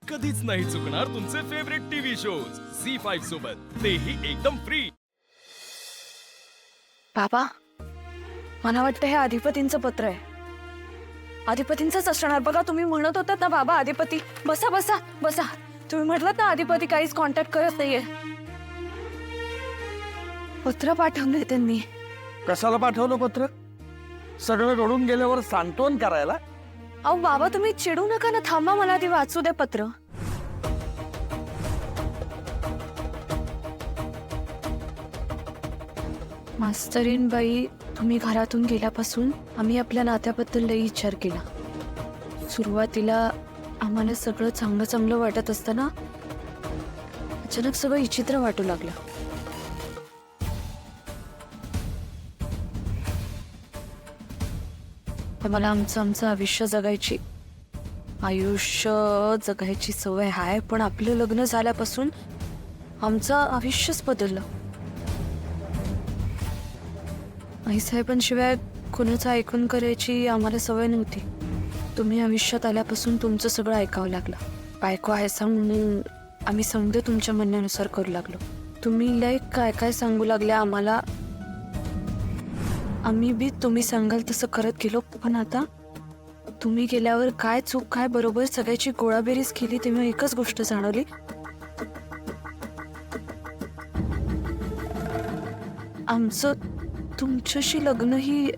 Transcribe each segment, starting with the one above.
कधीच नाही चुकणार तुमचे फेवरेट टीव्ही शोज झी5 सोबत, तेही एकदम फ्री. बाबा, मला वाटतं हे अधिपतींचं पत्र आहे. अधिपतींचंच असणार. बघा, तुम्ही म्हणत होतात ना बाबा अधिपती. बसा बसा बसा. तुम्ही म्हटलात ना अधिपती काहीच कॉन्टॅक्ट करत नाहीये. पत्र पाठवलंय त्यांनी. कशाला पाठवलं पत्र? सगळं घडून गेल्यावर सांत्वन करायला? अहो बाबा, तुम्ही चिडू नका ना. थांबा, मला आधी वाचू द्या पत्र. मास्तरीन बाई, तुम्ही घरातून गेल्यापासून आम्ही आपल्या नात्याबद्दल लई विचार केला. सुरुवातीला आम्हाला सगळं चांगलं चांगलं वाटत असताना अचानक सगळं विचित्र वाटू लागलं. मला आमचं आयुष्य जगायची सवय आहे, पण आपलं लग्न झाल्यापासून आमचं आयुष्यच बदललं. आईसाहेबांशिवाय कोणाचं ऐकून करायची आम्हाला सवय नव्हती. तुम्ही आयुष्यात आल्यापासून तुमचं सगळं ऐकावं लागलं. बायको आहेसा म्हणून आम्ही समजे तुमच्या म्हणण्यानुसार करू लागलो. तुम्ही लय काय काय सांगू लागल्या आम्हाला. आम्ही बी तुम्ही सांगाल तसं करत गेलो. पण आता तुम्ही गेल्यावर काय चूक काय बरोबर सगळ्याची गोळाबेरीज केली तेव्हा एकच गोष्ट जाणवली. आमचं तुमच्याशी लग्न ही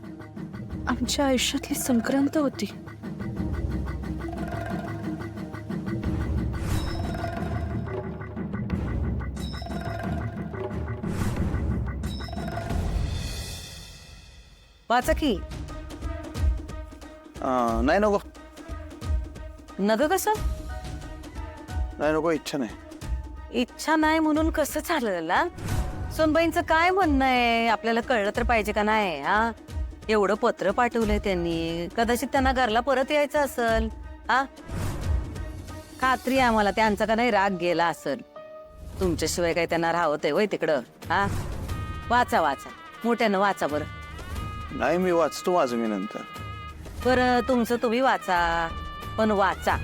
आमच्या आयुष्यातली संक्रांत होती. वाचा की. नाही नको. नग कसं? नाही नको, इच्छा नाही. इच्छा नाही म्हणून कसं चाललं? सोनबाईंचं काय म्हणणं आहे आपल्याला कळलं तर पाहिजे का नाही? हा, एवढं पत्र पाठवलंय त्यांनी. कदाचित त्यांना घरला परत यायचं असेल. हा, खात्री आम्हाला त्यांचा का नाही राग गेला असेल. तुमच्याशिवाय काही त्यांना राहत होय तिकडं? हा, वाचा वाचा, मोठ्यानं वाचा बरं. नाही, मी वाचतो माझं मी नंतर. बरं, तुमचं तुम्ही वाचा, पण वाचा.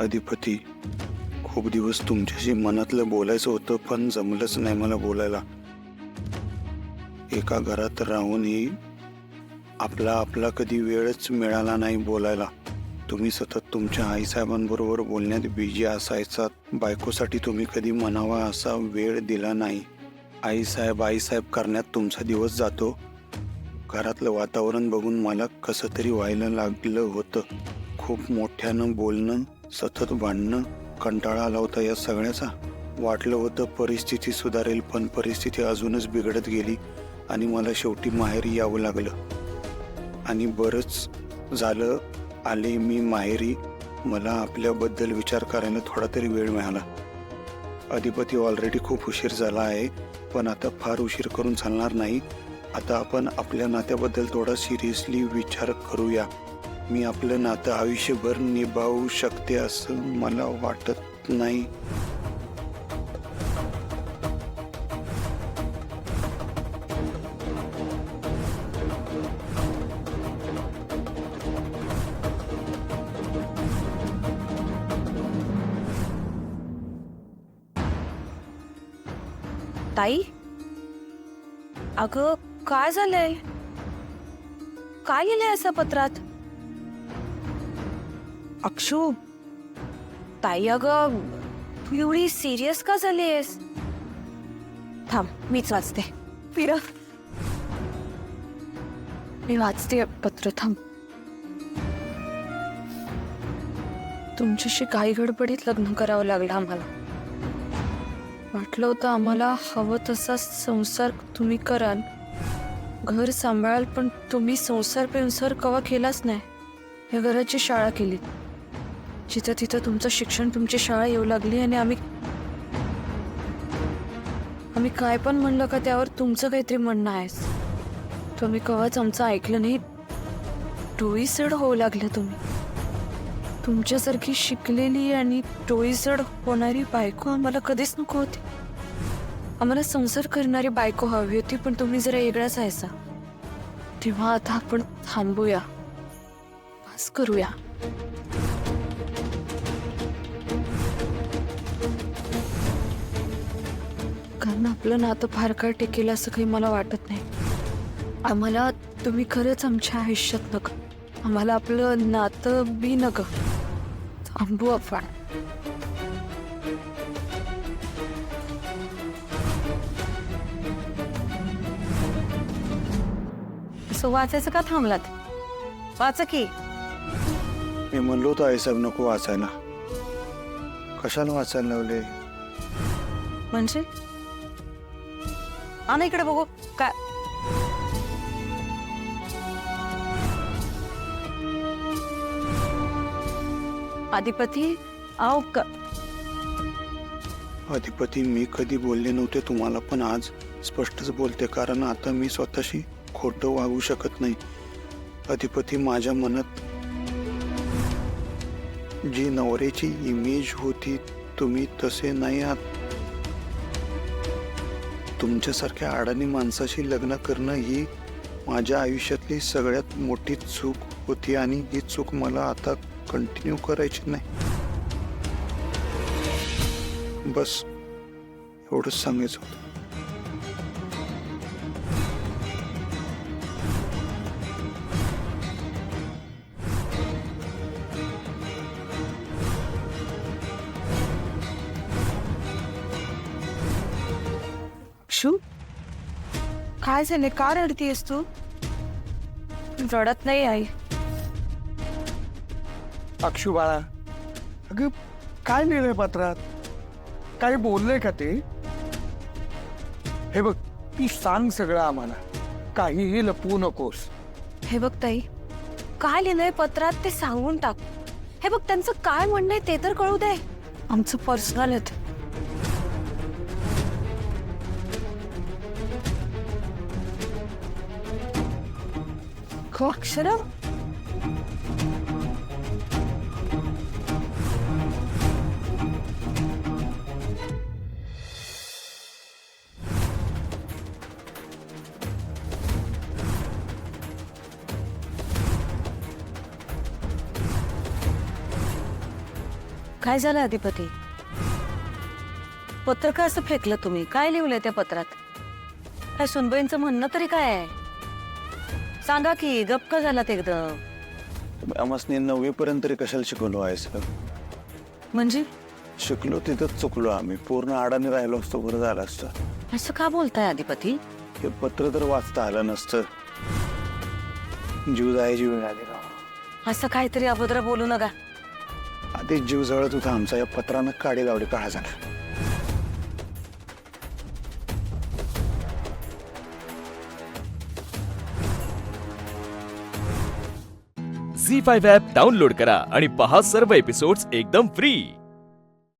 अधिपती, खूप दिवस तुमच्याशी मनातलं बोलायचं होतं, पण जमलंच नाही मला बोलायला. एका घरात राहूनही आपला कधी वेळच मिळाला नाही बोलायला. तुम्ही सतत तुमच्या आईसाहेबांबरोबर बोलण्यात बिझी असायचा. बायकोसाठी तुम्ही कधी म्हणावा असा वेळ दिला नाही. आईसाहेब करण्यात तुमचा दिवस जातो. घरातलं वातावरण बघून मला कसं तरी व्हायला लागलं होतं. खूप मोठ्यानं बोलणं, सतत भांडणं, कंटाळा आला होता या सगळ्याचा. वाटलं होतं परिस्थिती सुधारेल, पण परिस्थिती अजूनच बिघडत गेली आणि मला शेवटी माहेरी यावं लागलं. आणि बरंच झालं आले मी माहेरी. मला आपल्याबद्दल विचार करायला थोडा तरी वेळ मिळाला. अधिपती, ऑलरेडी खूप उशीर झाला आहे, पण आता फार उशीर करून चालणार नाही. आता आपण आपल्या नात्याबद्दल थोडा सिरियसली विचार करूया. मी आपलं नातं आयुष्यभर निभावू शकते असं मला वाटत नाही. ताई, अगं काय झालंय? काय लिहिलंय असं पत्रात? अक्षू, ताई अगं तू एवढी सिरियस का झालीयस? थांब, मीच वाचते. फिर मी वाचते पत्र. थांब. तुमच्याशी घाई गडबडीत लग्न करावं लागलं आम्हाला. वाटलं होतं आम्हाला हवं तसा संसार तुम्ही कराल, घर सांभाळाल, पण तुम्ही संसार पेंसार कवा केलाच नाही. या घराची शाळा केली. जिथं तिथं तुमचं शिक्षण, तुमची शाळा येऊ लागली आणि आम्ही काय पण म्हणलं का त्यावर तुमचं काहीतरी म्हणणं आहेस. तुम्ही कवाच आमचं ऐकलं नाही. डोईसड होऊ लागले तुम्ही. तुमच्यासारखी शिकलेली आणि टोळीजड होणारी बायको आम्हाला कधीच नको होती. आम्हाला संसार करणारी बायको हवी होती, पण तुम्ही जरा वेगळाच आहेसा. तेव्हा आता आपण थांबूया, बस करूया. कारण आपलं नातं फार काळ टिकेल असं काही मला वाटत नाही. आम्हाला तुम्ही खरंच आमच्या आयुष्यात नका. आम्हाला आपलं नातं बी नका. थांबू आपण. असं वाचायचं का थांबलात? वाचा की. मी म्हणलो होतो आईसाहेब नको वाचायला. कशाला वाचायला लावले? म्हणजे आणा इकडे बघू काय. अधिपती आओ अधिपती, मी कधी बोलले नव्हते तुम्हाला, पण आज स्पष्टच बोलते, कारण आता मी स्वतःशी खोटं वागू शकत नाही. अधिपती, माझ्या मनात जी नवऱ्याची इमेज होती तुम्ही तसे नाही आहात. तुमच्यासारख्या अडाणी माणसाशी लग्न करणं ही माझ्या आयुष्यातली सगळ्यात मोठी चूक होती आणि ही चूक मला आता कंटिन्यू करायची नाही. बस एवढंच सांगायचं होतं. शू, काय झाले? का रडतीयस तू? रडत नाही आई. अक्षू बाळा, अगं काय लिहिलंय पत्रात? काय बोललंय का ते? हे बघ, ती सांग सगळं आम्हाला, काहीही लपवू नकोस. हे बघ ताई, काय लिहिलंय पत्रात ते सांगून टाक. हे बघ, त्यांचं काय म्हणणं आहे ते तर कळू दे. आमचं पर्सनल आहे. अक्षरा, काय झालं अधिपती? पत्र का असं फेकलं तुम्ही? काय लिहिलंय त्या पत्रात? काय सुनबाईंचं म्हणणं तरी काय आहे? सांगा की. गप का झालात एकदम? आम्हाला 9वी पर्यंत तरी कशाला शिकवलो आहे सर? म्हणजे शिकलो तिथंच चुकलो आम्ही. पूर्ण अडाणी राहिलो असतो बरं झालं असतं. असं का बोलताय अधिपती? हे पत्र तर वाचता आलं नसतं. जीव जायची वेळ आली राव. असं काहीतरी अभद्र बोलू नका. आधीच जीव जळत होता आमचा, या पत्रानं काडी लावली. काय झालं? झी 5 ॲप डाउनलोड करा आणि पहा सर्व एपिसोड्स एकदम फ्री.